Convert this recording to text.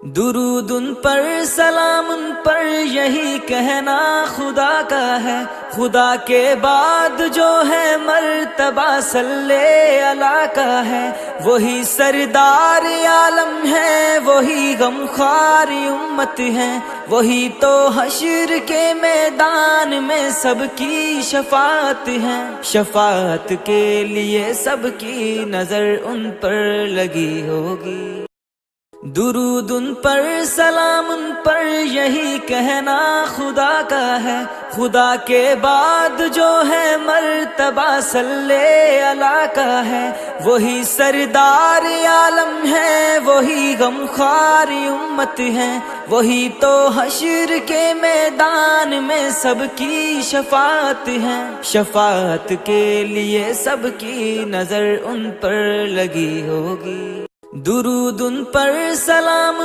درود ان پر سلام ان پر یہی کہنا خدا کا ہے، خدا کے بعد جو ہے مرتبہ صلی اللہ کا ہے، وہی سردار عالم ہے، وہی غمخوار امت ہے، وہی تو حشر کے میدان میں سب کی شفاعت ہے، شفاعت کے لیے سب کی نظر ان پر لگی ہوگی۔ درود ان پر سلام ان پر یہی کہنا خدا کا ہے، خدا کے بعد جو ہے مرتبہ صلی اللہ کا ہے، وہی سردار عالم ہے، وہی غمخوار امت ہے، وہی تو حشر کے میدان میں سب کی شفاعت ہے، شفاعت کے لیے سب کی نظر ان پر لگی ہوگی۔ درود ان پر سلام